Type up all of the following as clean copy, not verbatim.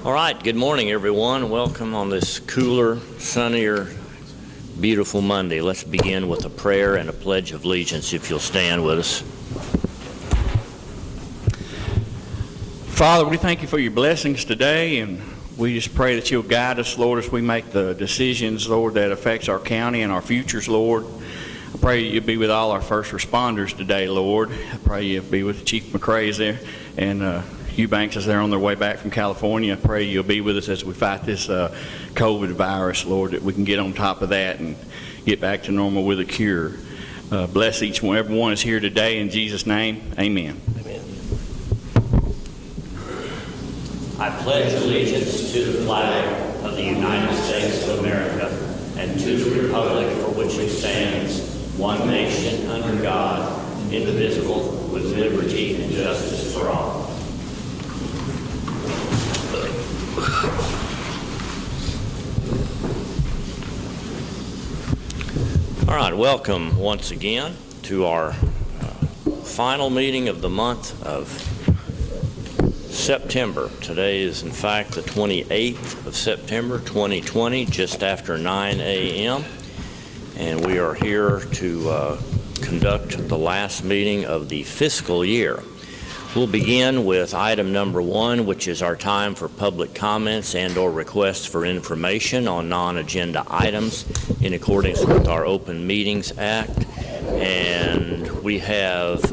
All right, good morning, everyone. Welcome on this cooler, sunnier, beautiful Monday. Let's begin with a prayer and a pledge of allegiance, if you'll stand with us. Father, we thank you for your blessings today, and we just pray that you'll guide us, Lord, as we make the decisions, Lord, that affects our county and our futures, Lord. I pray you'll be with all our first responders today, Lord. I pray you'll be with Chief McRae's there, and Eubanks is there on their way back from California. I pray you'll be with us as we fight this COVID virus, Lord, that we can get on top of that and get back to normal with a cure. Bless each one, everyone is here today. In Jesus' name, amen. Amen. I pledge allegiance to the flag of the United States of America and to the republic for which it stands, one nation under God, indivisible, with liberty and justice for all. All right, welcome once again to our final meeting of the month of September. Today is, in fact, the 28th of September, 2020, just after 9 a.m., and we are here to conduct the last meeting of the fiscal year. We'll begin with item number 1, which is our time for public comments and or requests for information on non-agenda items in accordance with our Open Meetings Act. And we have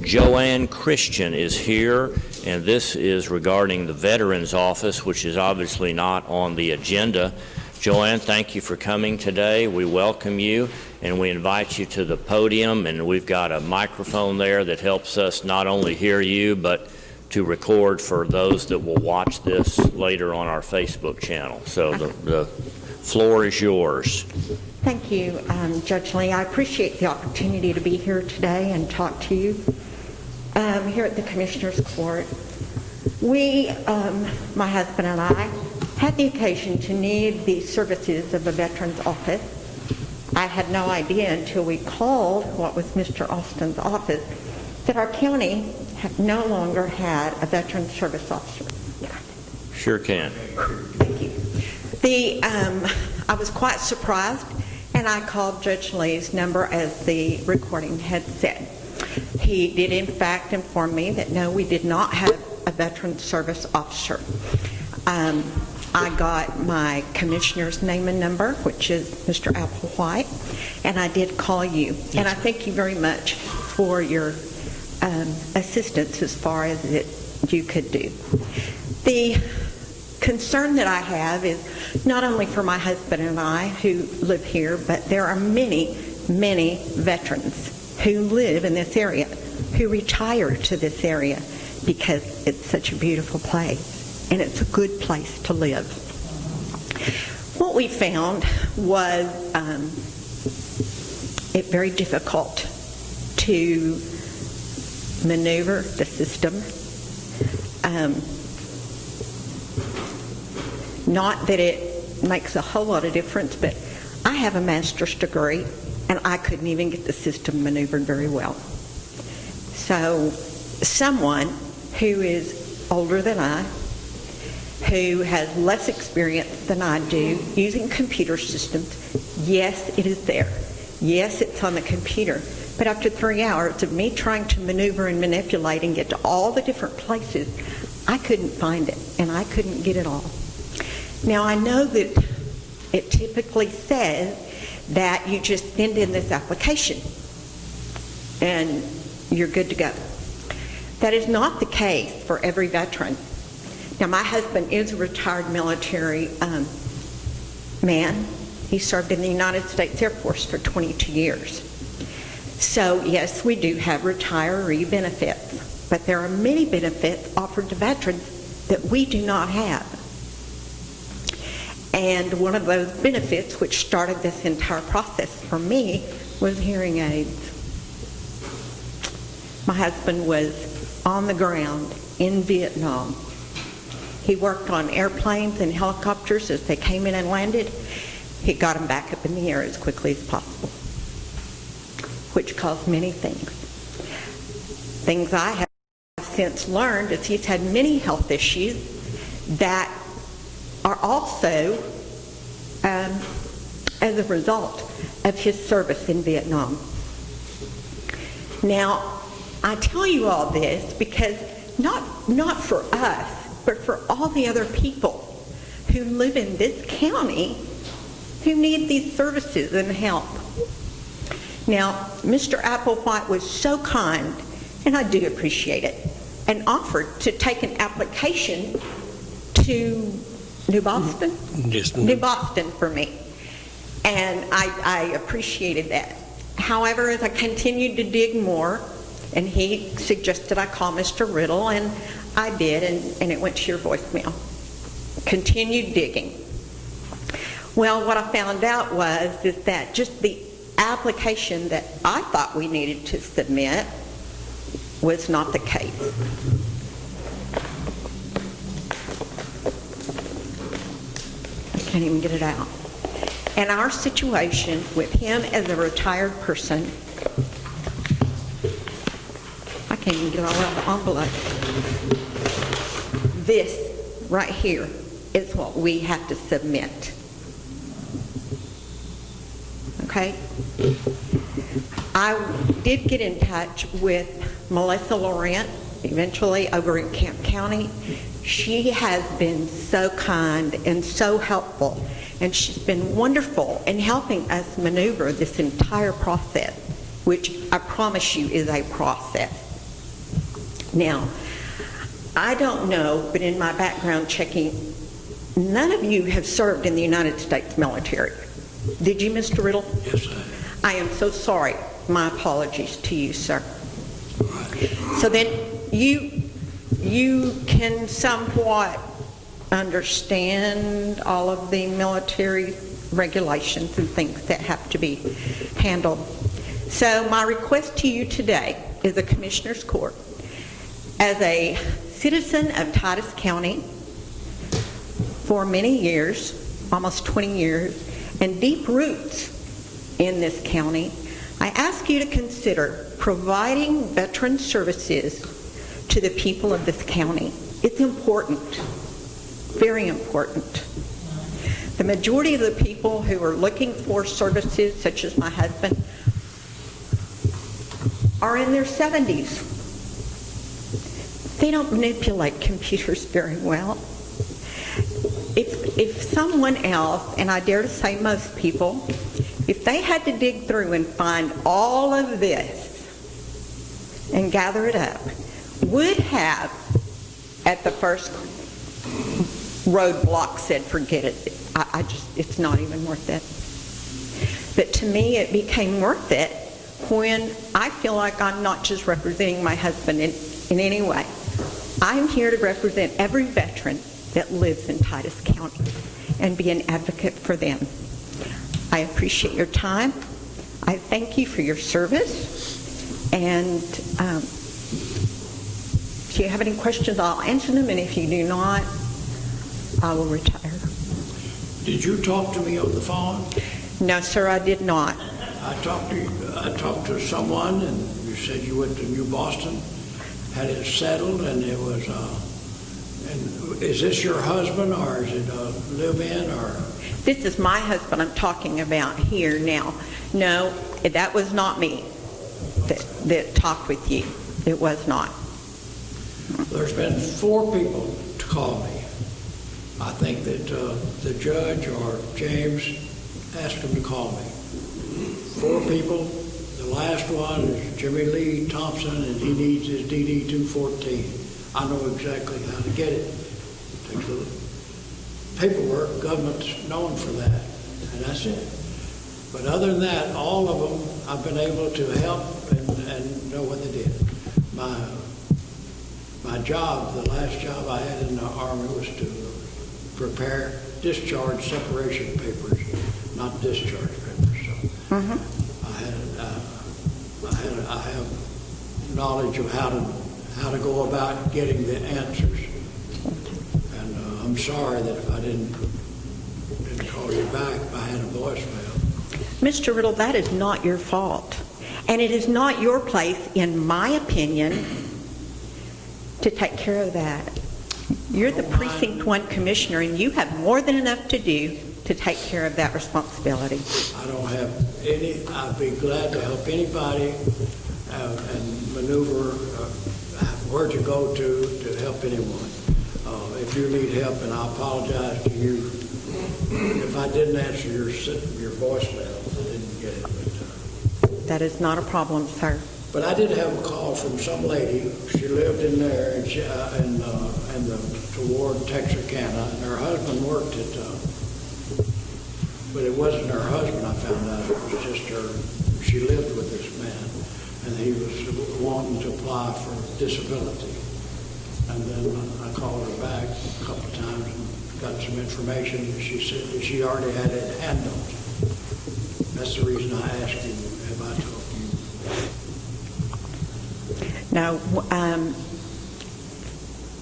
Joanne Christian is here, and this is regarding the Veterans Office, which is obviously not on the agenda. Joanne, thank you for coming today. We welcome you, and we invite you to the podium, and we've got a microphone there that helps us not only hear you, but to record for those that will watch this later on our Facebook channel. So the floor is yours. Thank you, Judge Lee. I appreciate the opportunity to be here today and talk to you here at the Commissioner's Court. We, my husband and I, had the occasion to need the services of the Veterans Office. I had no idea until we called what was Mr. Austin's office that our county no longer had a Veteran Service Officer. Sure can. Thank you. I was quite surprised, and I called Judge Lee's number as the recording had said. He did, in fact, inform me that no, we did not have a Veteran Service Officer. I got my commissioner's name and number, which is Mr. Applewhite, and I did call you. And I thank you very much for your assistance as far as you could do. The concern that I have is not only for my husband and I who live here, but there are many, many veterans who live in this area, who retire to this area because it's such a beautiful place. And it's a good place to live. What we found was it very difficult to maneuver the system. Not that it makes a whole lot of difference, but I have a master's degree, and I couldn't even get the system maneuvered very well. So someone who is older than I, who has less experience than I do using computer systems, yes, it is there. Yes, it's on the computer. But after 3 hours of me trying to maneuver and manipulate and get to all the different places, I couldn't find it, and I couldn't get it all. Now, I know that it typically says that you just send in this application, and you're good to go. That is not the case for every veteran. Now, my husband is a retired military man. He served in the United States Air Force for 22 years. So, yes, we do have retiree benefits, but there are many benefits offered to veterans that we do not have. And one of those benefits, which started this entire process for me, was hearing aids. My husband was on the ground in Vietnam. He worked on airplanes and helicopters as they came in and landed. He got them back up in the air as quickly as possible, which caused many things. Things I have since learned is he's had many health issues that are also as a result of his service in Vietnam. Now, I tell you all this because not for us, but for all the other people who live in this county who need these services and help. Now, Mr. Applewhite was so kind, and I do appreciate it, and offered to take an application to New Boston? Yes. New Boston for me. And I appreciated that. However, as I continued to dig more, and he suggested I call Mr. Riddle, and I did, and it went to your voicemail. Continued digging. Well, what I found out is that just the application that I thought we needed to submit was not the case. I can't even get it out. And our situation with him as a retired person, I can't even get it all out of the envelope. This right here is what we have to submit. Okay? I did get in touch with Melissa Laurent, eventually over in Camp County. She has been so kind and so helpful, and she's been wonderful in helping us maneuver this entire process, which I promise you is a process. Now, I don't know, but in my background checking, none of you have served in the United States military. Did you, Mr. Riddle? Yes, sir. I am so sorry. My apologies to you, sir. So then you can somewhat understand all of the military regulations and things that have to be handled. So my request to you today is a Commissioner's Court. As a citizen of Titus County for many years, almost 20 years, and deep roots in this county, I ask you to consider providing veteran services to the people of this county. It's important, very important. The majority of the people who are looking for services, such as my husband, are in their 70s. They don't manipulate computers very well. If someone else, and I dare to say most people, if they had to dig through and find all of this and gather it up, would have at the first roadblock said, forget it. It's not even worth it. But to me, it became worth it when I feel like I'm not just representing my husband in any way. I'm here to represent every veteran that lives in Titus County and be an advocate for them. I appreciate your time. I thank you for your service. And if you have any questions, I'll answer them. And if you do not, I will retire. Did you talk to me on the phone? No, sir, I did not. I talked to someone, and you said you went to New Boston, had it settled, and it was. And is this your husband, or is it a live-in, or? This is my husband I'm talking about here now. No, that was not me that talked with you. It was not. There's been 4 people to call me. I think that the judge or James asked them to call me. 4 people. The last one is Jimmy Lee Thompson, and he needs his DD 214. I know exactly how to get it. It takes a little paperwork. Government's known for that, and that's it. But other than that, all of them I've been able to help and know what they did. My job, the last job I had in the Army, was to prepare discharge separation papers, not discharge papers. So I have knowledge of how to go about getting the answers. And I'm sorry that if I didn't call you back, I had a voicemail. Mr. Riddle, that is not your fault. And it is not your place, in my opinion, to take care of that. You're the precinct 1 commissioner, and you have more than enough to do to take care of that responsibility. I don't have any, I'd be glad to help anybody and maneuver where to go to help anyone. If you need help, and I apologize to you if I didn't answer your voicemail, I didn't get it. But, That is not a problem, sir. but I did have a call from some lady. She lived in there, and she, toward Texarkana, and her husband worked at. But it wasn't her husband. I found out it was just her. She lived with this man, and he was wanting to apply for disability. And then I called her back a couple of times and got some information. And she said that she already had it handled. That's the reason I asked you, have I told you? Now,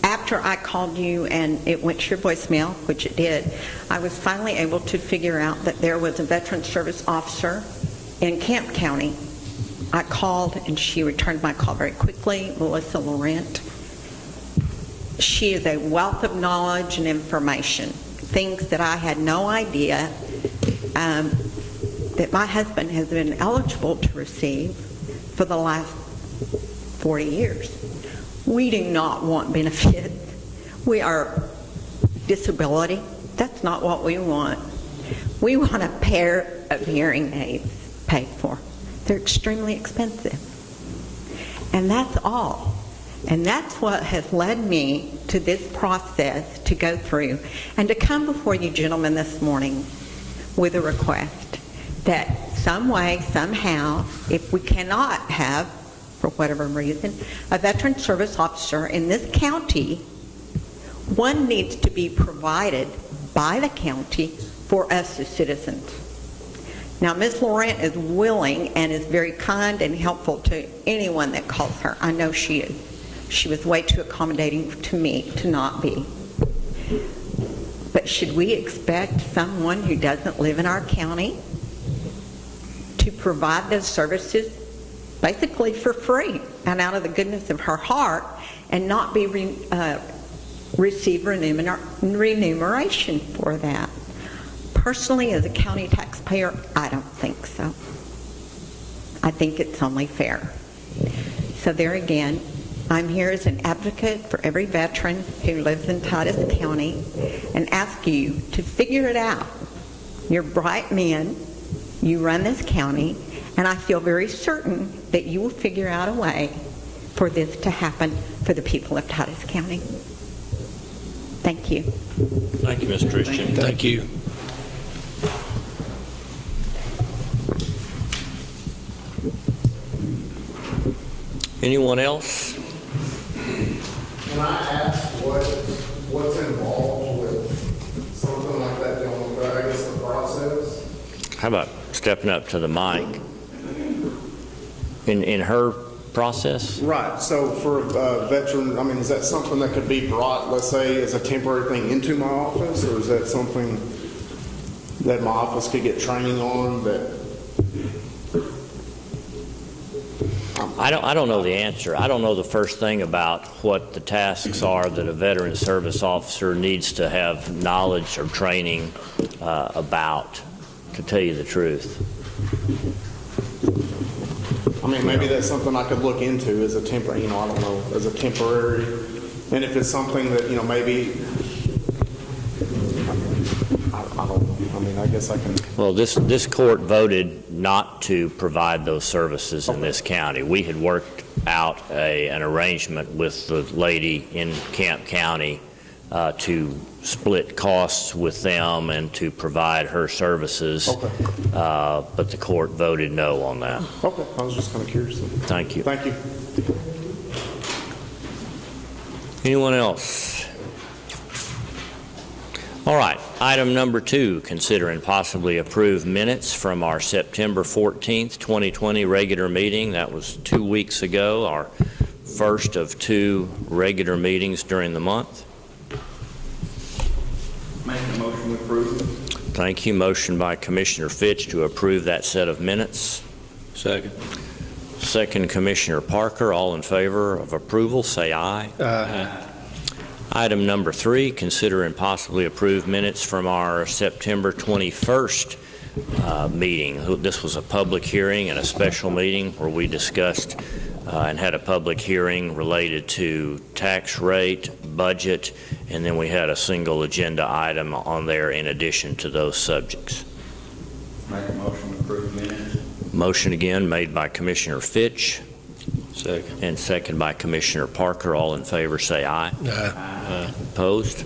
after I called you and it went to your voicemail, which it did, I was finally able to figure out that there was a veteran service officer in Camp County. I called and she returned my call very quickly, Melissa Laurent. She is a wealth of knowledge and information, things that I had no idea that my husband has been eligible to receive for the last 40 years. We do not want benefits. We are disability. That's not what we want. We want a pair of hearing aids paid for. They're extremely expensive. And that's all. And that's what has led me to this process to go through and to come before you gentlemen this morning with a request that some way, somehow, if we cannot have, for whatever reason, a veteran service officer in this county, one needs to be provided by the county for us as citizens. Now, Ms. Laurent is willing and is very kind and helpful to anyone that calls her. I know she is. She was way too accommodating to me to not be. But should we expect someone who doesn't live in our county to provide those services basically for free and out of the goodness of her heart and not be receive remuneration for that? Personally, as a county taxpayer, I don't think so. I think it's only fair. So there again, I'm here as an advocate for every veteran who lives in Titus County and ask you to figure it out. You're bright men, you run this county, and I feel very certain that you will figure out a way for this to happen for the people of Titus County. Thank you. Thank you, Ms. Christian. Thank you. Anyone else? Can I ask what's involved with something like that, I guess the process? How about stepping up to the mic? In her process? Right, so for a veteran, I mean, is that something that could be brought, let's say, as a temporary thing into my office, or is that something that my office could get training on that? I don't know the answer. I don't know the first thing about what the tasks are that a veteran service officer needs to have knowledge or training about, to tell you the truth. I mean, maybe that's something I could look into as a temporary, I don't know, as a temporary, and if it's something that, maybe, I don't know. I mean, I guess I can. Well, this court voted not to provide those services in this county. We had worked out an arrangement with the lady in Camp County to split costs with them and to provide her services. Okay. But the court voted no on that. Okay, I was just kind of curious. Thank you. Thank you. Anyone else? All right, item number 2, consider and possibly approve minutes from our September 14th, 2020 regular meeting. That was 2 weeks ago, our first of 2 regular meetings during the month. Make a motion to approve. Thank you. Motion by Commissioner Fitch to approve that set of minutes. Second. Second, Commissioner Parker. All in favor of approval, say aye. Aye. Item number 3, consider and possibly approve minutes from our September 21st meeting. This was a public hearing and a special meeting where we discussed and had a public hearing related to tax rate, budget, and then we had a single agenda item on there in addition to those subjects. Make a motion to approve minutes. Motion again made by Commissioner Fitch. Second. And second by Commissioner Parker. All in favor say aye. Aye. Opposed?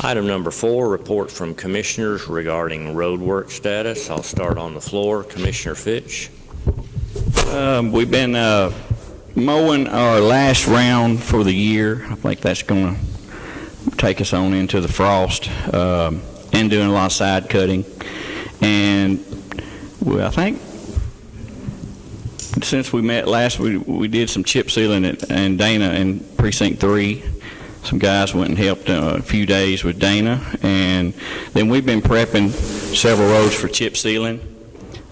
Item number 4, report from commissioners regarding road work status. I'll start on the floor. Commissioner Fitch. We've been mowing our last round for the year. I think that's going to take us on into the frost, and doing a lot of side cutting. And I think since we met last, we did some chip sealing and Dana in Precinct 3. Some guys went and helped a few days with Dana, and then we've been prepping several roads for chip sealing.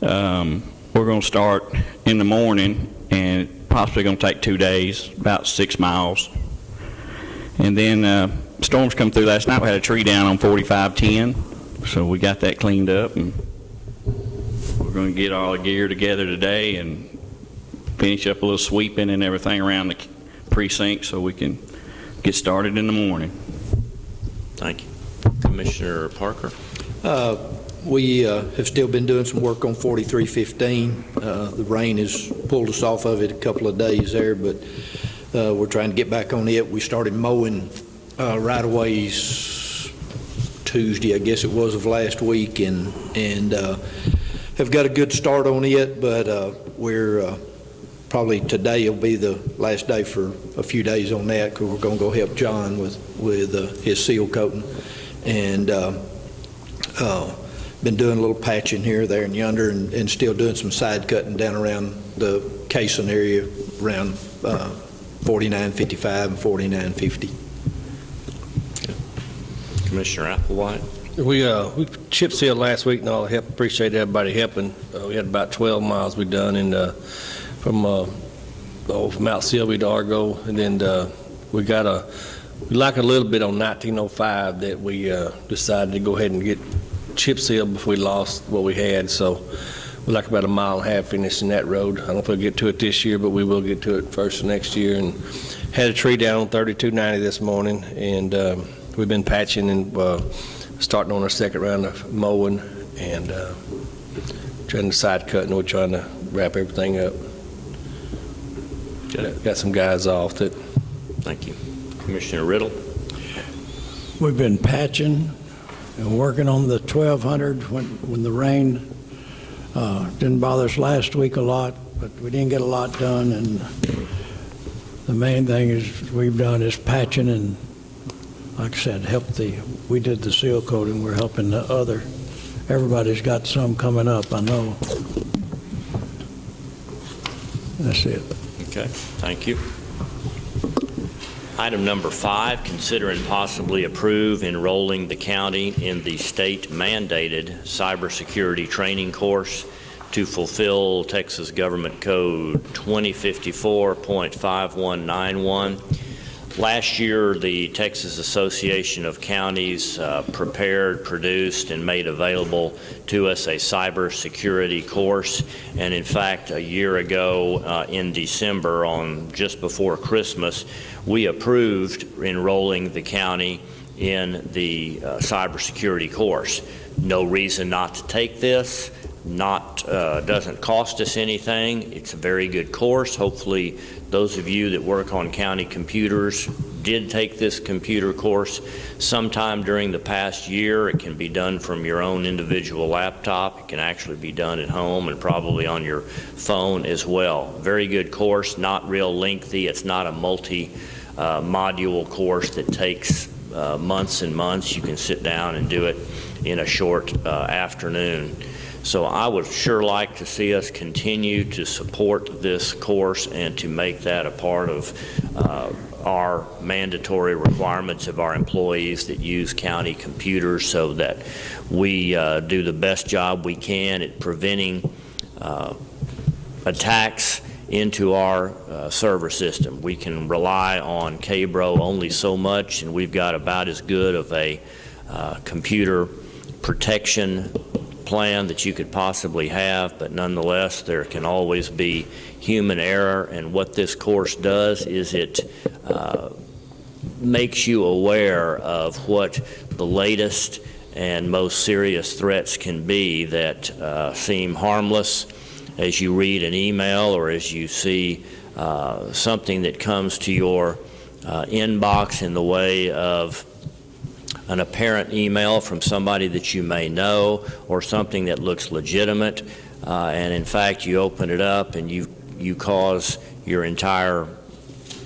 We're going to start in the morning, and possibly going to take 2 days, about 6 miles. And then storms come through last night. We had a tree down on 4510, so we got that cleaned up, and we're going to get all the gear together today and finish up a little sweeping and everything around the precinct so we can get started in the morning. Thank you. Commissioner Parker. We have still been doing some work on 4315. The rain has pulled us off of it a couple of days there, but we're trying to get back on it. We started mowing right-of-ways Tuesday, I guess it was, of last week, and have got a good start on it, but we're probably today will be the last day for a few days on that, because we're going to go help John with his seal coating, and been doing a little patching here, there, and yonder, and still doing some side cutting down around the Cason area around 4955 and 4950. Commissioner Applewhite. We chip sealed last week, and all the help. Appreciate everybody helping. We had about 12 miles we done, and from Mount Sylvia to Argo, and then we like a little bit on 1905 that we decided to go ahead and get chip sealed before we lost what we had. So we like about 1.5 miles finishing that road. I don't know if we'll get to it this year, but we will get to it first of next year. And had a tree down on 3290 this morning, and we've been patching and starting on our second round of mowing and trying to side cut, and we're trying to wrap everything up. Got some guys off that. Thank you. Commissioner Riddle. We've been patching and working on the 1200 when the rain didn't bother us last week a lot, but we didn't get a lot done, and the main thing we've done is patching and, like I said, we did the seal coating, we're helping everybody's got some coming up, I know. That's it. Okay, thank you. Item number 5, consider and possibly approve enrolling the county in the state-mandated cybersecurity training course to fulfill Texas Government Code 2054.5191. Last year, the Texas Association of Counties prepared, produced, and made available to us a cybersecurity course. And in fact, a year ago in December, just before Christmas, we approved enrolling the county in the cybersecurity course. No reason not to take this. Doesn't cost us anything. It's a very good course. Hopefully those of you that work on county computers did take this computer course sometime during the past year. It can be done from your own individual laptop. It can actually be done at home and probably on your phone as well. Very good course, not real lengthy. It's not a multi-module course that takes months and months. You can sit down and do it in a short afternoon. So I would sure like to see us continue to support this course and to make that a part of our mandatory requirements of our employees that use county computers, so that we do the best job we can at preventing attacks into our server system. We can rely on KBRO only so much, and we've got about as good of a computer protection plan that you could possibly have, but nonetheless there can always be human error, and what this course does is it makes you aware of what the latest and most serious threats can be that seem harmless as you read an email or as you see something that comes to your inbox in the way of an apparent email from somebody that you may know, or something that looks legitimate, and in fact you open it up and you cause your entire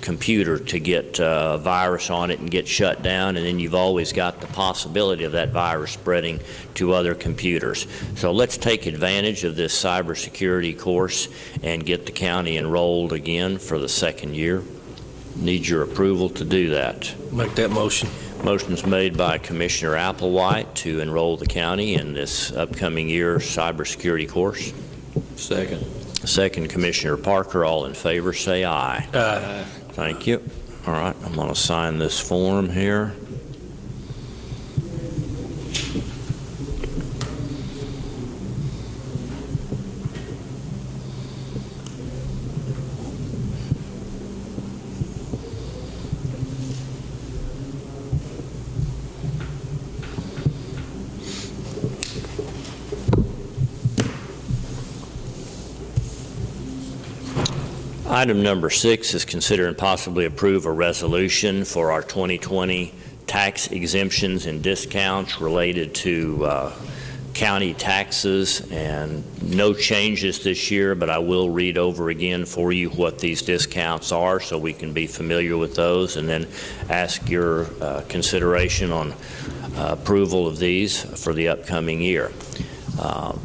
computer to get a virus on it and get shut down, and then you've always got the possibility of that virus spreading to other computers. So let's take advantage of this cybersecurity course and get the county enrolled again for the second year. Need your approval to do that. Make that motion. Motion's made by Commissioner Applewhite to enroll the county in this upcoming year's cybersecurity course. Second. Second, Commissioner Parker. All in favor, say aye. Aye. Thank you. All right, I'm going to sign this form here. Item number 6 is consider and possibly approve a resolution for our 2020 tax exemptions and discounts related to county taxes, and no changes this year, but I will read over again for you what these discounts are so we can be familiar with those, and then ask your consideration on approval of these for the upcoming year.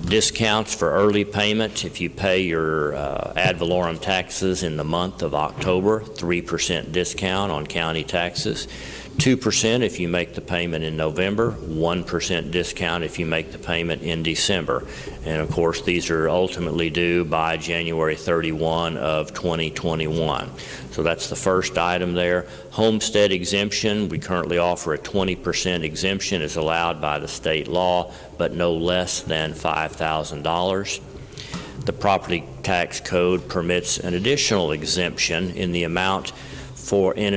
Discounts for early payment. If you pay your ad valorem taxes in the month of October, 3% discount on county taxes. 2% if you make the payment in November, 1% discount if you make the payment in December. And of course, these are ultimately due by January 31 of 2021. So that's the first item there. Homestead exemption, we currently offer a 20% exemption as allowed by the state law, but no less than $5,000. The property tax code permits an additional exemption in an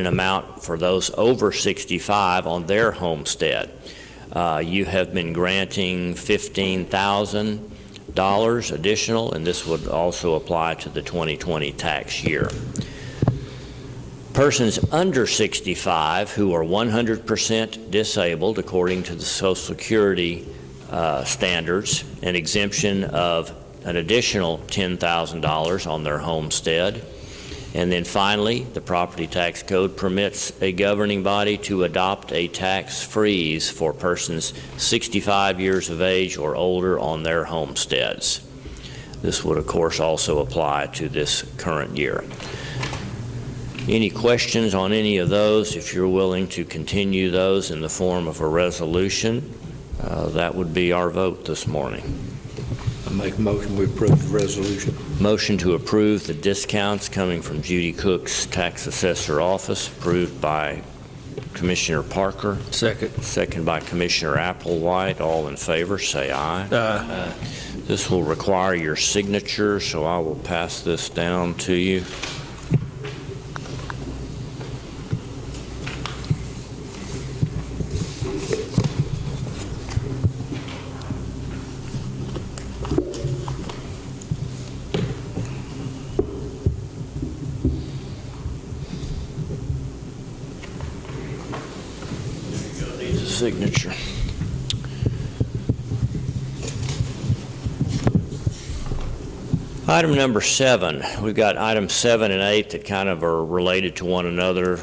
amount for those over 65 on their homestead. You have been granting $15,000 additional, and this would also apply to the 2020 tax year. Persons under 65 who are 100% disabled according to the Social Security standards, an exemption of an additional $10,000 on their homestead. And then finally, the property tax code permits a governing body to adopt a tax freeze for persons 65 years of age or older on their homesteads. This would, of course, also apply to this current year. Any questions on any of those? If you're willing to continue those in the form of a resolution, that would be our vote this morning. I make a motion we approve the resolution. Motion to approve the discounts coming from Judy Cook's tax assessor office, approved by Commissioner Parker. Second. Second by Commissioner Applewhite. All in favor, say aye. Aye. This will require your signature, so I will pass this down to you. Signature. Item number 7. We've got items 7 and 8 that kind of are related to one another.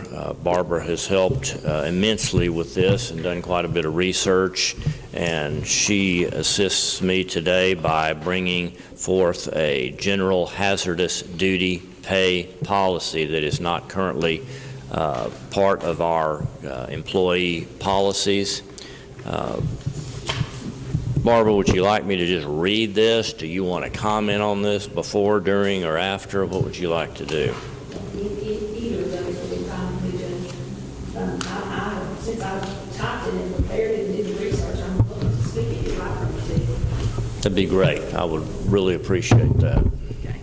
Barbara has helped immensely with this and done quite a bit of research, and she assists me today by bringing forth a general hazardous duty pay policy that is not currently part of our employee policies. Barbara, would you like me to just read this? Do you want to comment on this before, during, or after? What would you like to do? Either of those will be fine with me, Judge. Since I typed it and prepared it and did the research, I'm willing to speak it if I from you. That'd be great. I would really appreciate that. Okay.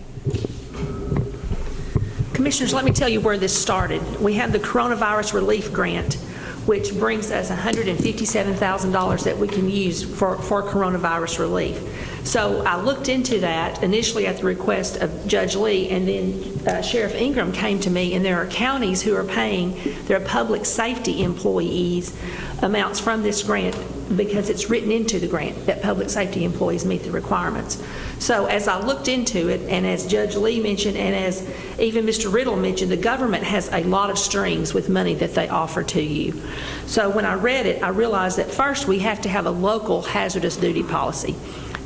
Commissioners, let me tell you where this started. We have the coronavirus relief grant, which brings us $157,000 that we can use for coronavirus relief. So I looked into that initially at the request of Judge Lee, and then Sheriff Ingram came to me, and there are counties who are paying their public safety employees amounts from this grant because it's written into the grant that public safety employees meet the requirements. So as I looked into it, and as Judge Lee mentioned, and as even Mr. Riddle mentioned, the government has a lot of strings with money that they offer to you. So when I read it, I realized that first we have to have a local hazardous duty policy.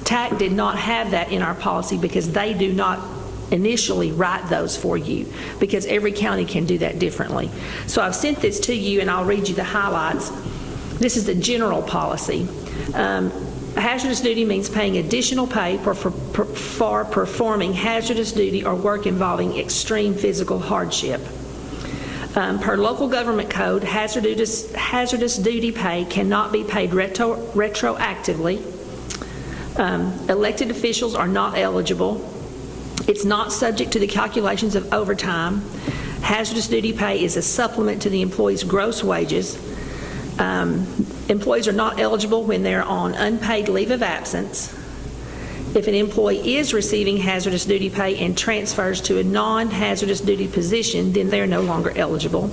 TAC did not have that in our policy because they do not initially write those for you, because every county can do that differently. So I've sent this to you, and I'll read you the highlights. This is the general policy. Hazardous duty means paying additional pay for performing hazardous duty or work involving extreme physical hardship. Per local government code, hazardous duty pay cannot be paid retroactively. Elected officials are not eligible. It's not subject to the calculations of overtime. Hazardous duty pay is a supplement to the employee's gross wages. Employees are not eligible when they're on unpaid leave of absence. If an employee is receiving hazardous duty pay and transfers to a non-hazardous duty position, then they're no longer eligible.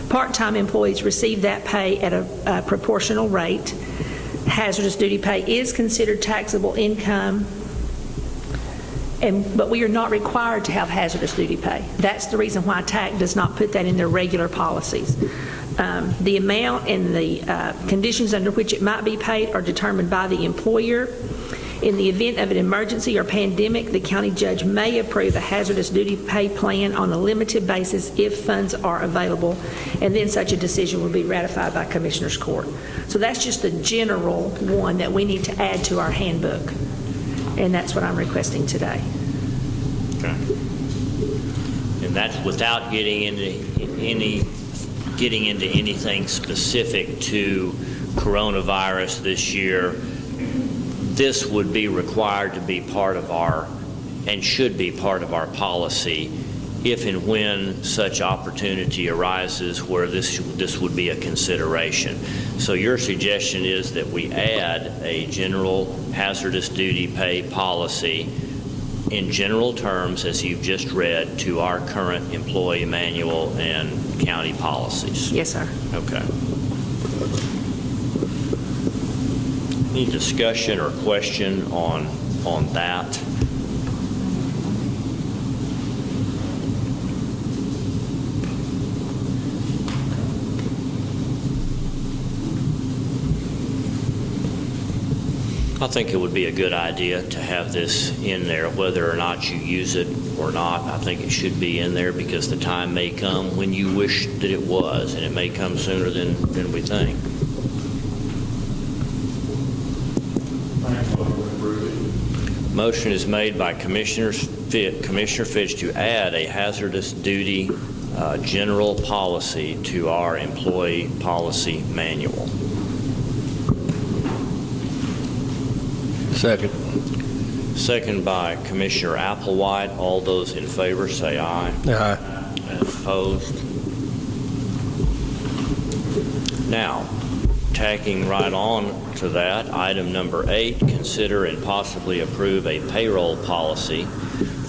Part-time employees receive that pay at a proportional rate. Hazardous duty pay is considered taxable income, but we are not required to have hazardous duty pay. That's the reason why TAC does not put that in their regular policies. The amount and the conditions under which it might be paid are determined by the employer. In the event of an emergency or pandemic, the county judge may approve a hazardous duty pay plan on a limited basis if funds are available, and then such a decision will be ratified by Commissioner's Court. So that's just the general one that we need to add to our handbook, and that's what I'm requesting today. Okay. And that's without getting into anything specific to coronavirus this year. This would be required to be part of our, and should be part of our policy if and when such opportunity arises where this would be a consideration. So your suggestion is that we add a general hazardous duty pay policy in general terms, as you've just read, to our current employee manual and county policies. Yes, sir. Okay. Any discussion or question on that? I think it would be a good idea to have this in there, whether or not you use it or not. I think it should be in there because the time may come when you wish that it was, and it may come sooner than we think. Motion is made by Commissioner Fitch to add a hazardous duty general policy to our employee policy manual. Second. Second by Commissioner Applewhite. All those in favor say aye. Aye. And opposed? Now, tacking right on to that, item number 8, consider and possibly approve a payroll policy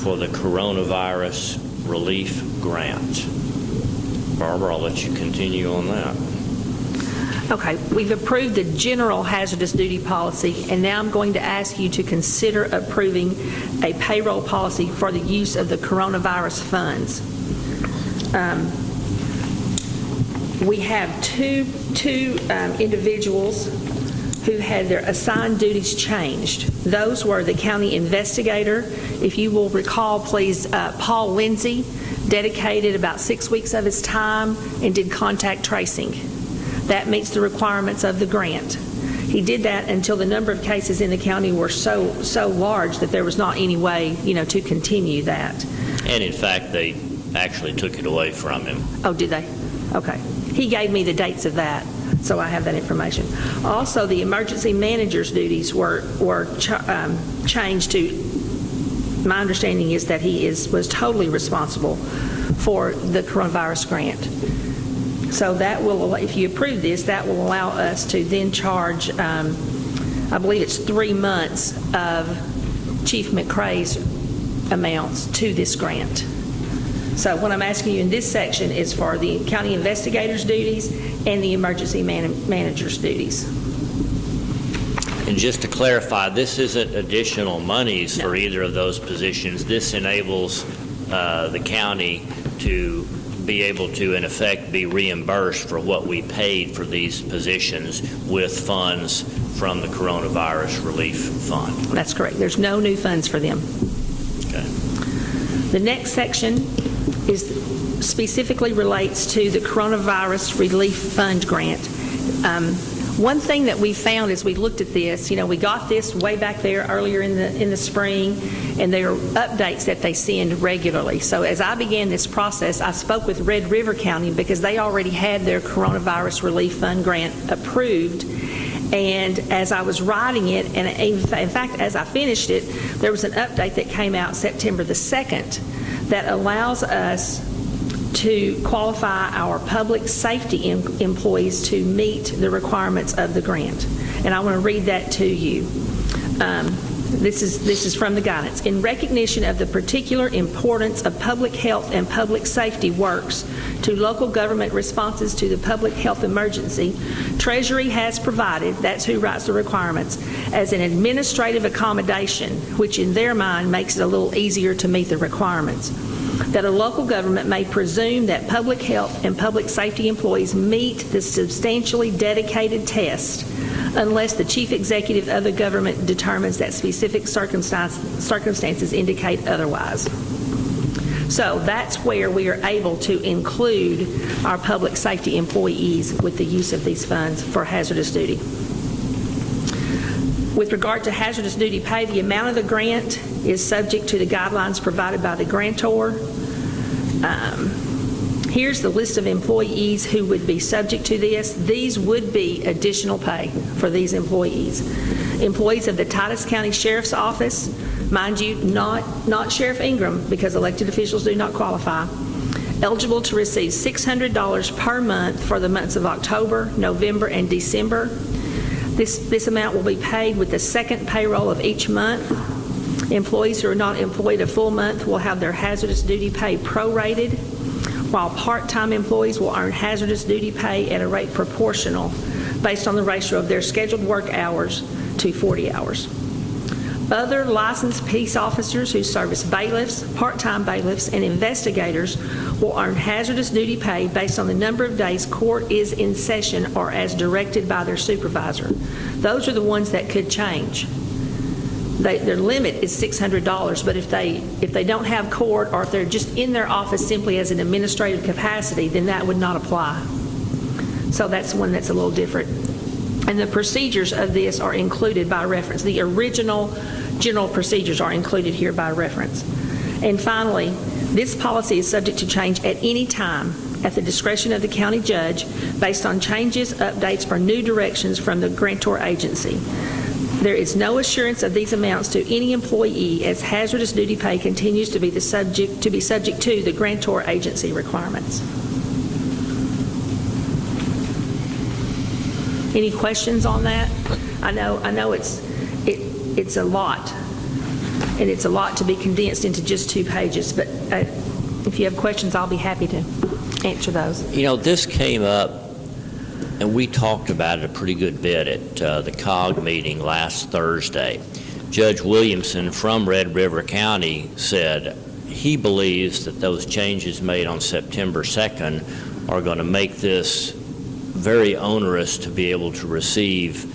for the coronavirus relief grant. Barbara, I'll let you continue on that. Okay, we've approved the general hazardous duty policy, and now I'm going to ask you to consider approving a payroll policy for the use of the coronavirus funds. We have two individuals who had their assigned duties changed. Those were the county investigator. If you will recall, please, Paul Lindsay dedicated about 6 weeks of his time and did contact tracing. That meets the requirements of the grant. He did that until the number of cases in the county were so large that there was not any way, to continue that. And in fact, they actually took it away from him. Oh, did they? Okay. He gave me the dates of that, so I have that information. Also, the emergency manager's duties were changed to, my understanding is that he was totally responsible for the coronavirus grant. So that will, if you approve this, that will allow us to then charge, I believe it's 3 months of Chief McCrae's amounts to this grant. So what I'm asking you in this section is for the county investigator's duties and the emergency manager's duties. And just to clarify, this isn't additional monies for either of those positions. This enables the county to be able to, in effect, be reimbursed for what we paid for these positions with funds from the Coronavirus Relief Fund. That's correct. There's no new funds for them. Okay. The next section specifically relates to the Coronavirus Relief Fund grant. One thing that we found as we looked at this, we got this way back there earlier in the spring, and there are updates that they send regularly. So as I began this process, I spoke with Red River County because they already had their Coronavirus Relief Fund grant approved. And as I was writing it, and in fact, as I finished it, there was an update that came out September the 2nd that allows us to qualify our public safety employees to meet the requirements of the grant. And I want to read that to you. This is from the guidance. In recognition of the particular importance of public health and public safety works to local government responses to the public health emergency, Treasury has provided, that's who writes the requirements, as an administrative accommodation, which in their mind makes it a little easier to meet the requirements, that a local government may presume that public health and public safety employees meet the substantially dedicated test unless the chief executive of the government determines that specific circumstances indicate otherwise. So that's where we are able to include our public safety employees with the use of these funds for hazardous duty. With regard to hazardous duty pay, the amount of the grant is subject to the guidelines provided by the grantor. Here's the list of employees who would be subject to this. These would be additional pay for these employees. Employees of the Titus County Sheriff's Office, mind you, not Sheriff Ingram, because elected officials do not qualify, eligible to receive $600 per month for the months of October, November, and December. This amount will be paid with the second payroll of each month. Employees who are not employed a full month will have their hazardous duty pay prorated, while part-time employees will earn hazardous duty pay at a rate proportional based on the ratio of their scheduled work hours to 40 hours. Other licensed peace officers who service bailiffs, part-time bailiffs, and investigators will earn hazardous duty pay based on the number of days court is in session or as directed by their supervisor. Those are the ones that could change. Their limit is $600, but if they don't have court, or if they're just in their office simply as an administrative capacity, then that would not apply. So that's one that's a little different. And the procedures of this are included by reference. The original general procedures are included here by reference. And finally, this policy is subject to change at any time at the discretion of the county judge based on changes, updates, or new directions from the grantor agency. There is no assurance of these amounts to any employee, as hazardous duty pay continues to be subject to the grantor agency requirements. Any questions on that? I know it's a lot, and it's a lot to be condensed into just 2 pages. But if you have questions, I'll be happy to answer those. This came up, and we talked about it a pretty good bit at the COG meeting last Thursday. Judge Williamson from Red River County said he believes that those changes made on September 2nd are going to make this very onerous to be able to receive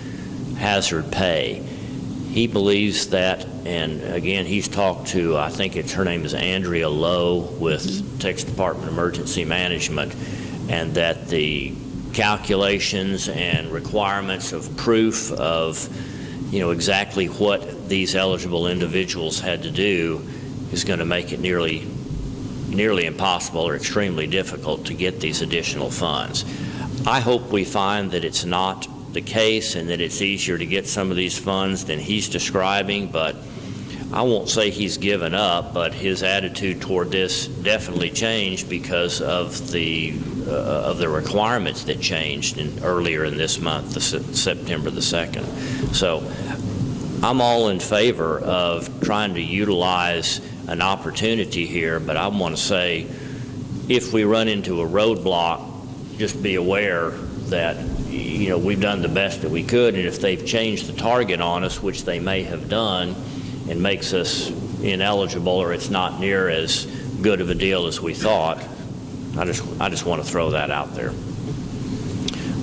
hazard pay. He believes that, and again, he's talked to, I think her name is Andrea Lowe with Texas Department of Emergency Management, and that the calculations and requirements of proof of, exactly what these eligible individuals had to do is going to make it nearly impossible or extremely difficult to get these additional funds. I hope we find that it's not the case and that it's easier to get some of these funds than he's describing, but I won't say he's given up, but his attitude toward this definitely changed because of the requirements that changed earlier in this month, September the 2nd. So I'm all in favor of trying to utilize an opportunity here, but I want to say if we run into a roadblock, just be aware that we've done the best that we could, and if they've changed the target on us, which they may have done, and makes us ineligible or it's not near as good of a deal as we thought, I just want to throw that out there.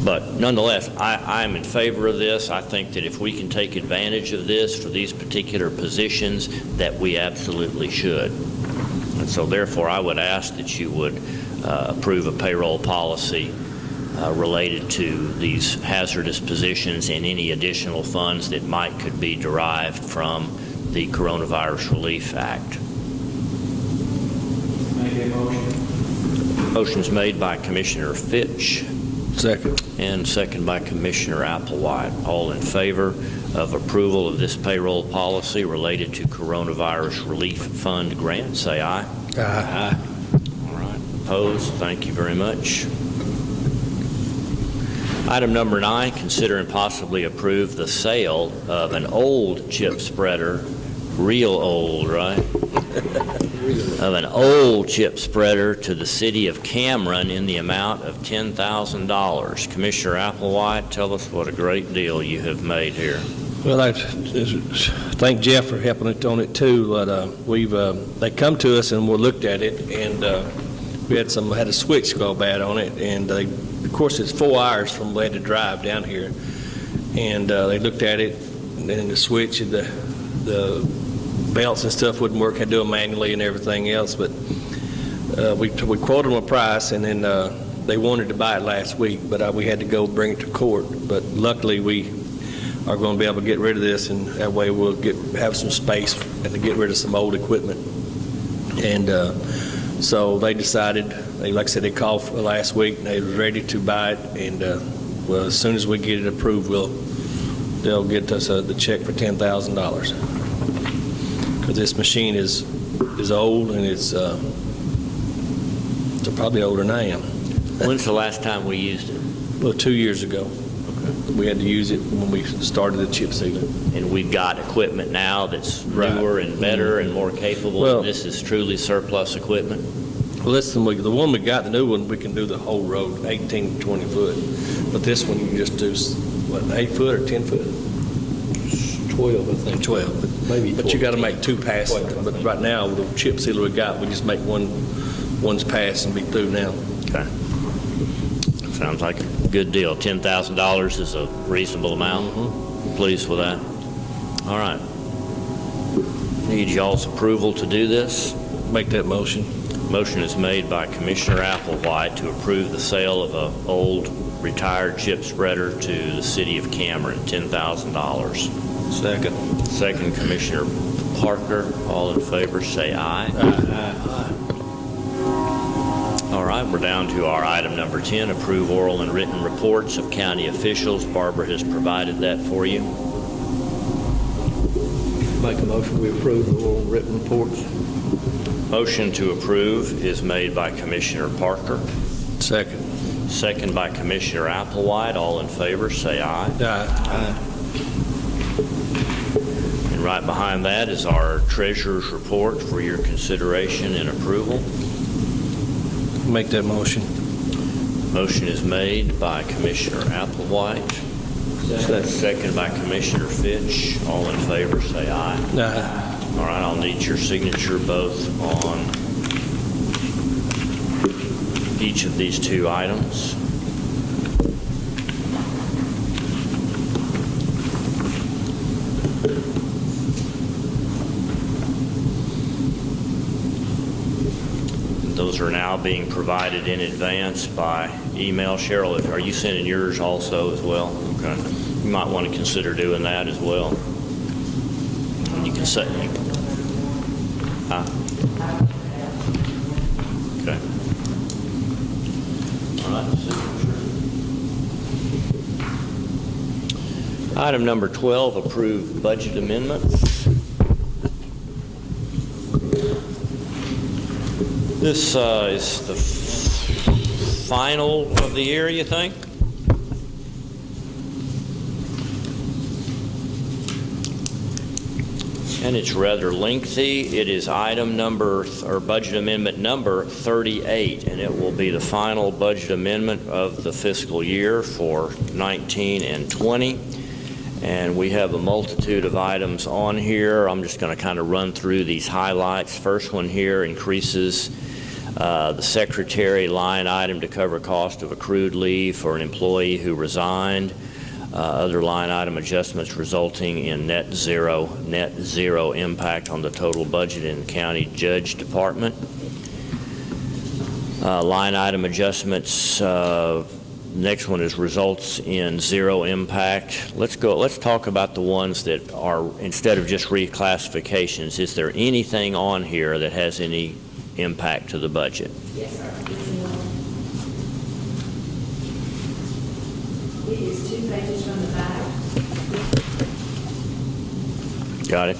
But nonetheless, I'm in favor of this. I think that if we can take advantage of this for these particular positions, that we absolutely should. And so therefore, I would ask that you would approve a payroll policy related to these hazardous positions and any additional funds that could be derived from the Coronavirus Relief Act. Make a motion. Motion's made by Commissioner Fitch. Second. And second by Commissioner Applewhite. All in favor of approval of this payroll policy related to Coronavirus Relief Fund grant, say aye. Aye. All right. Opposed? Thank you very much. Item number 9, consider and possibly approve the sale of an old chip spreader, real old, right? Of an old chip spreader to the city of Cameron in the amount of $10,000. Commissioner Applewhite, tell us what a great deal you have made here. Well, I thank Jeff for helping us on it too. But they come to us and we looked at it, and we had a switch go bad on it, and of course it's 4 hours from where to drive down here, and they looked at it, and then the switch and the belts and stuff wouldn't work. Had to do them manually and everything else, but we quoted them a price, and then they wanted to buy it last week, but we had to go bring it to court. But luckily we are going to be able to get rid of this, and that way we'll have some space and to get rid of some old equipment. And so they decided, like I said, they called last week and they were ready to buy it, and well, as soon as we get it approved, they'll get us the check for $10,000. Because this machine is old, and it's probably older than I am. When's the last time we used it? Well, 2 years ago. We had to use it when we started the chip sealing. And we've got equipment now that's newer and better and more capable. Well, this is truly surplus equipment. Well, listen, the one we got, the new one, we can do the whole road, 18 to 20 foot. But this one you can just do, what, 8 foot or 10 foot? 12, I think. 12. Maybe 12. But you got to make 2 passes. But right now, with the chip sealer we got, we just make one's pass and be through now. Okay. Sounds like a good deal. $10,000 is a reasonable amount. Mm-hmm. Pleased with that. All right. Need y'all's approval to do this. Make that motion. Motion is made by Commissioner Applewhite to approve the sale of an old retired chip spreader to the city of Cameron, $10,000. Second. Second, Commissioner Parker. All in favor, say aye. Aye. All right, we're down to our item number 10, approve oral and written reports of county officials. Barbara has provided that for you. Make a motion, we approve the oral and written reports. Motion to approve is made by Commissioner Parker. Second. Second by Commissioner Applewhite. All in favor, say aye. Aye. And right behind that is our treasurer's report for your consideration and approval. Make that motion. Motion is made by Commissioner Applewhite. Second by Commissioner Fitch. All in favor, say aye. Aye. All right, I'll need your signature both on each of these 2 items. Those Those are now being provided in advance by email. Cheryl, are you sending yours also as well? Okay. You might want to consider doing that as well. And you can set. Okay. All right. Item number 12, approve budget amendments. This is the final of the year, you think? And it's rather lengthy. It is item number, or budget amendment number 38, and it will be the final budget amendment of the fiscal year for 19 and 20. And we have a multitude of items on here. I'm just going to kind of run through these highlights. First one here increases the secretary line item to cover cost of accrued leave for an employee who resigned. Other line item adjustments resulting in net zero impact on the total budget in the county judge department. Line item adjustments, next one is results in zero impact. Let's talk about the ones that are, instead of just reclassifications, is there anything on here that has any impact to the budget? Yes, sir. It is 2 pages from the back. Got it?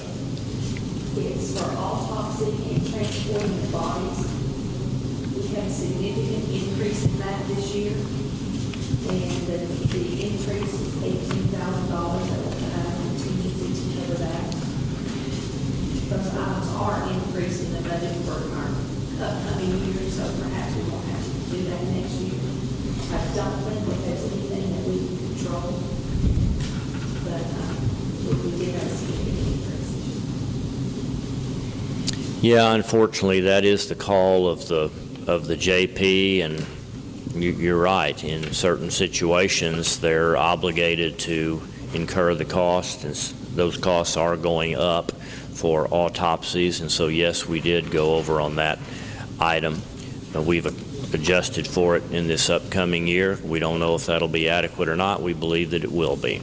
It's for autopsy and transporting the bodies. We have a significant increase in that this year. And the increase is $18,000 that will come out of contingency to cover that. Those items are increasing the budget for our upcoming year, so perhaps we won't have to do that next year. I don't think that there's anything that we can control, but we did have a significant increase. Yeah, unfortunately, that is the call of the JP, and you're right. In certain situations, they're obligated to incur the cost, and those costs are going up for autopsies. And so, yes, we did go over on that item. We've adjusted for it in this upcoming year. We don't know if that'll be adequate or not. We believe that it will be.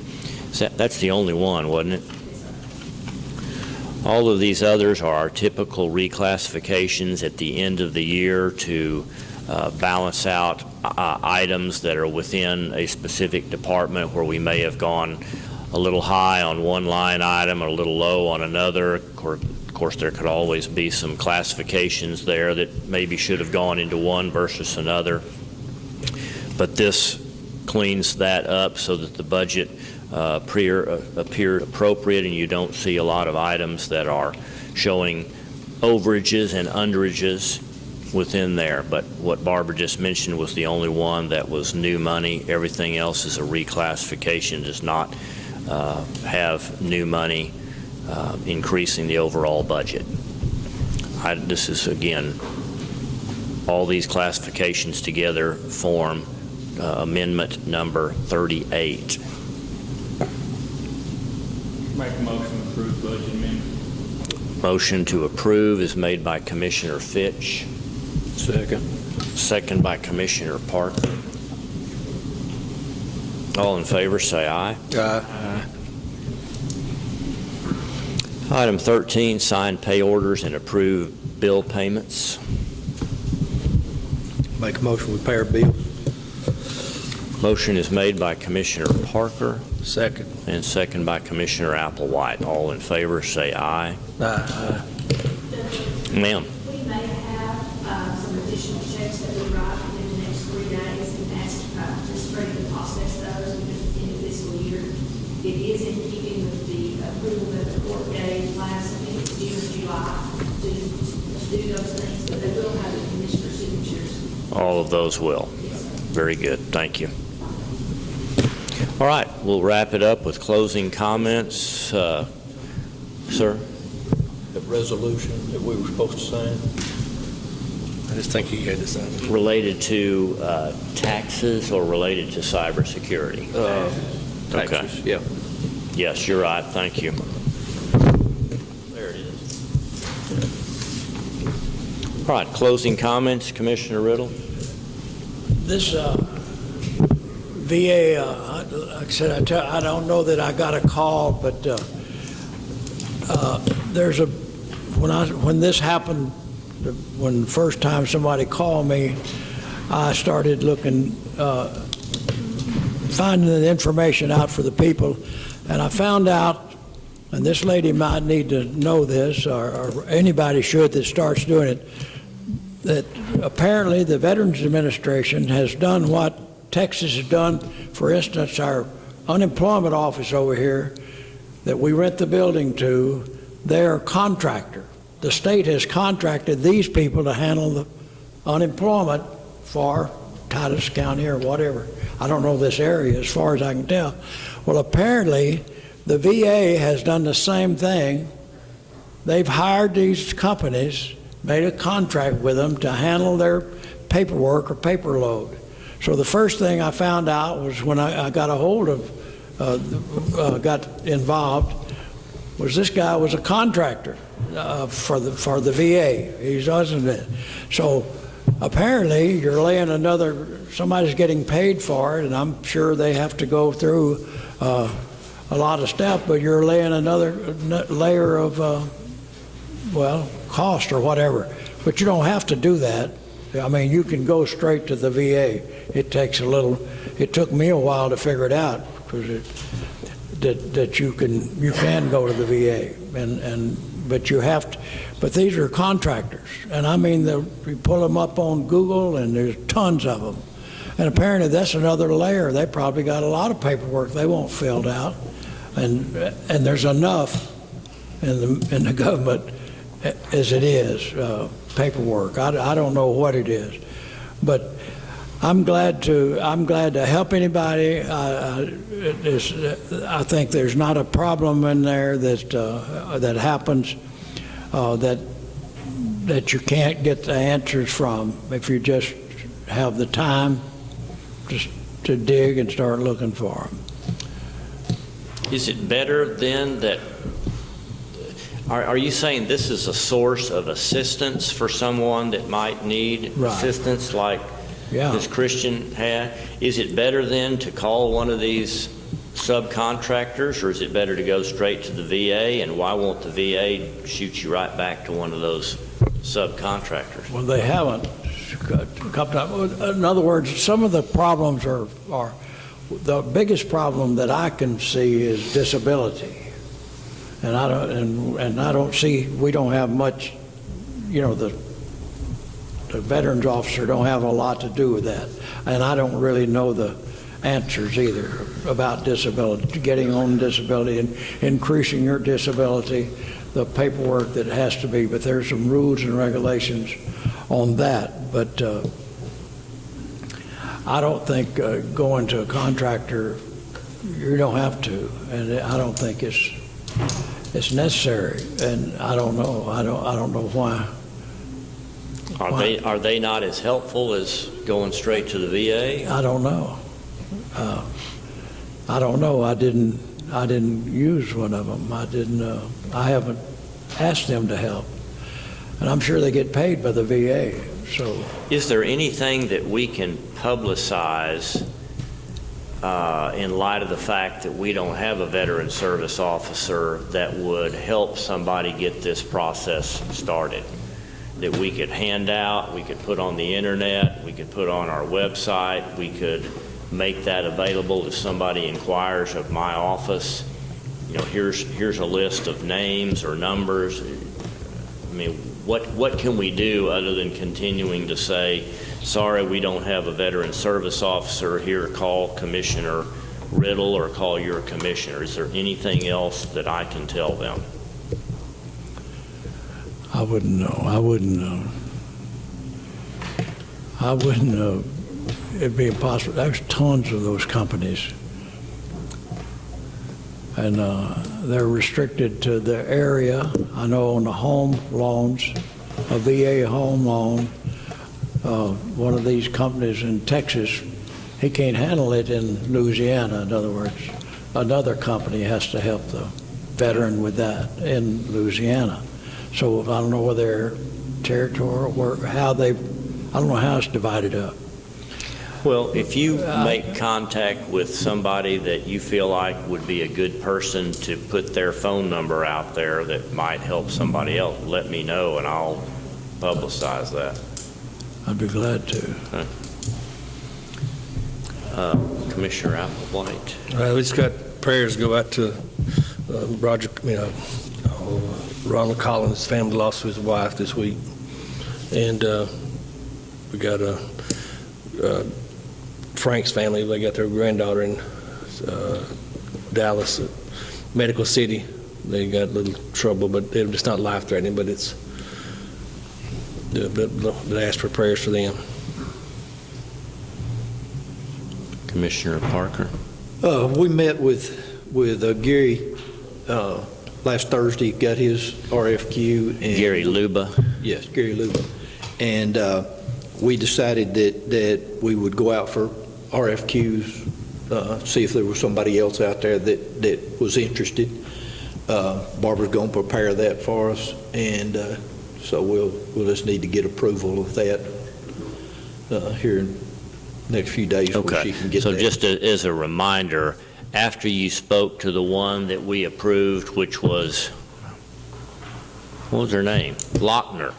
So that's the only one, wasn't it? All of these others are our typical reclassifications at the end of the year to balance out items that are within a specific department where we may have gone a little high on one line item or a little low on another. Of course, there could always be some classifications there that maybe should have gone into one versus another. But this cleans that up so that the budget appeared appropriate, and you don't see a lot of items that are showing overages and underages within there. But what Barbara just mentioned was the only one that was new money. Everything else is a reclassification, does not have new money increasing the overall budget. This is, again, all these classifications together form amendment number 38. Make a motion to approve budget amendment. Motion to approve is made by Commissioner Fitch. Second. Second by Commissioner Parker. All in favor, say aye. Aye. Item 13, sign pay orders and approve bill payments. Make a motion, we pay our bills. Motion is made by Commissioner Parker Second. and second by Commissioner Applewhite. All in favor, say aye. Aye. Ma'am. We may have some additional checks that we write within the next 3 days and ask Ms. Freddie to process those because it's in the fiscal year. It is in keeping with the approval that the court gave last, I think it's June or July, to do those things, but they will have the commissioner signatures. All of those will. Very good. Thank you. All right, we'll wrap it up with closing comments. Sir? The resolution that we were supposed to sign. I just think you had to sign it. Related to taxes or related to cybersecurity? Taxes, yeah. Yes, you're right. Thank you. There it is. All right, closing comments, Commissioner Riddle? This VA, like I said, I don't know that I got a call, but there's a, when this happened, when the first time somebody called me, I started looking, finding the information out for the people, and I found out, and this lady might need to know this, or anybody should that starts doing it, that apparently the Veterans Administration has done what Texas has done. For instance, our unemployment office over here that we rent the building to, they're a contractor. The state has contracted these people to handle the unemployment for Titus County or whatever. I don't know this area as far as I can tell. Well, apparently the VA has done the same thing. They've hired these companies, made a contract with them to handle their paperwork or paper load. So the first thing I found out was when I got a hold of, got involved, was this guy was a contractor for the VA. He wasn't it. So apparently you're laying somebody's getting paid for it, and I'm sure they have to go through a lot of steps, but you're laying another layer of, cost or whatever. But you don't have to do that. I mean, you can go straight to the VA. It took me a while to figure it out, because that you can go to the VA, but you have to. But these are contractors, and I mean, you pull them up on Google, and there's tons of them. And apparently, that's another layer. They probably got a lot of paperwork they won't filled out, and there's enough in the government as it is paperwork. I don't know what it is, but I'm glad to help anybody. I think there's not a problem in there that happens that you can't get the answers from if you just have the time just to dig and start looking for them. Is it better then that, are you saying this is a source of assistance for someone that might need assistance like this Christian had? Is it better then to call one of these subcontractors, or is it better to go straight to the VA? And why won't the VA shoot you right back to one of those subcontractors? Well, they haven't. In other words, some of the problems are the biggest problem that I can see is disability. And I don't see, we don't have much, the veterans officer don't have a lot to do with that. And I don't really know the answers either about disability, getting on disability and increasing your disability, the paperwork that has to be, but there's some rules and regulations on that. But I don't think going to a contractor, you don't have to, and I don't think it's necessary, and I don't know. I don't know why. Are they not as helpful as going straight to the VA? I don't know. I don't know. I didn't use one of them. I haven't asked them to help, and I'm sure they get paid by the VA. So, is there anything that we can publicize in light of the fact that we don't have a veteran service officer that would help somebody get this process started? That we could hand out, we could put on the internet, we could put on our website, we could make that available if somebody inquires of my office. Here's a list of names or numbers. I mean, what can we do other than continuing to say, sorry, we don't have a veteran service officer here, call Commissioner Riddle or call your commissioner? Is there anything else that I can tell them? I wouldn't know. It'd be impossible. There's tons of those companies, and they're restricted to the area. I know on the home loans, a VA home loan, one of these companies in Texas, he can't handle it in Louisiana. In other words, another company has to help the veteran with that in Louisiana. So I don't know whether territorial, I don't know how it's divided up. Well, if you make contact with somebody that you feel like would be a good person to put their phone number out there that might help somebody else, let me know and I'll publicize that. I'd be glad to. Commissioner Applewhite. We just got prayers go out to Roger, Ronald Collins' family lost his wife this week. And we got Frank's family, they got their granddaughter in Dallas, Medical City. They got a little trouble, but it's not life-threatening, but it's, they asked for prayers for them. Commissioner Parker. We met with Gary last Thursday, got his RFQ. And Gary Luba. Yes, Gary Luba. And we decided that we would go out for RFQs, see if there was somebody else out there that was interested. Barbara's going to prepare that for us, and so we'll just need to get approval of that here in the next few days. Okay. Where she can get so that. just as a reminder, after you spoke to the one that we approved, which was, what was her name? Lochner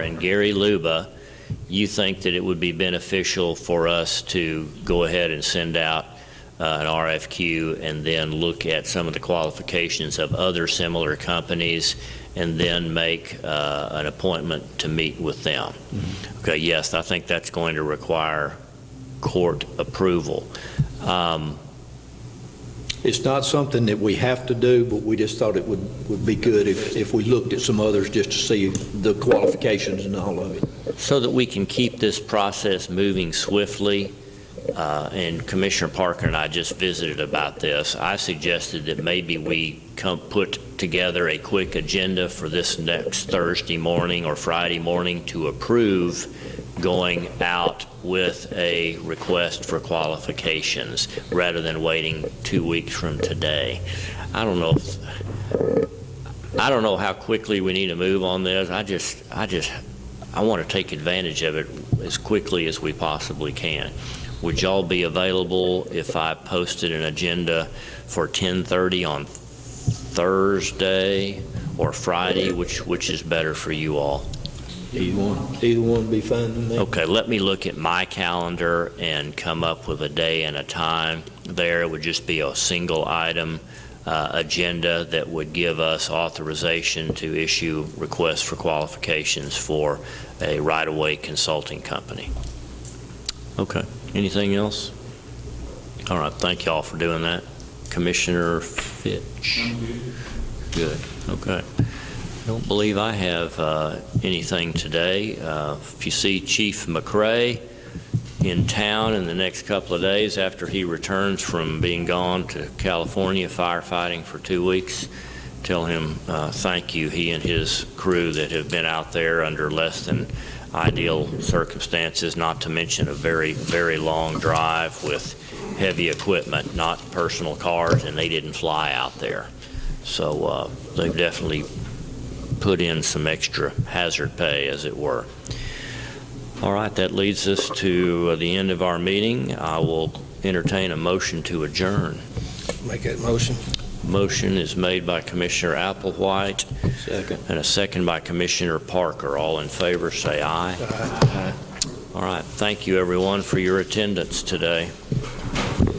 and Gary Luba, you think that it would be beneficial for us to go ahead and send out an RFQ and then look at some of the qualifications of other similar companies and then make an appointment to meet with them? Mm-hmm. Okay, yes, I think that's going to require court approval. It's not something that we have to do, but we just thought it would be good if we looked at some others just to see the qualifications and all of it. So that we can keep this process moving swiftly, and Commissioner Parker and I just visited about this. I suggested that maybe we put together a quick agenda for this next Thursday morning or Friday morning to approve going out with a request for qualifications rather than waiting 2 weeks from today. I don't know how quickly we need to move on this. I want to take advantage of it as quickly as we possibly can. Would y'all be available if I posted an agenda for 10:30 on Thursday or Friday? Which is better for you all? Either one would be fine with me. Okay, let me look at my calendar and come up with a day and a time there. It would just be a single item agenda that would give us authorization to issue requests for qualifications for a right-of-way consulting company. Okay, anything else? All right, thank you all for doing that. Commissioner Fitch? Good, okay. I don't believe I have anything today. If you see Chief McRae in town in the next couple of days after he returns from being gone to California firefighting for 2 weeks, tell him thank you, he and his crew that have been out there under less than ideal circumstances, not to mention a very, very long drive with heavy equipment, not personal cars, and they didn't fly out there. So they've definitely put in some extra hazard pay, as it were. All right, that leads us to the end of our meeting. I will entertain a motion to adjourn. Make that motion. Motion is made by Commissioner Applewhite. Second. And a second by Commissioner Parker. All in favor say aye. Aye. All right, thank you everyone for your attendance today.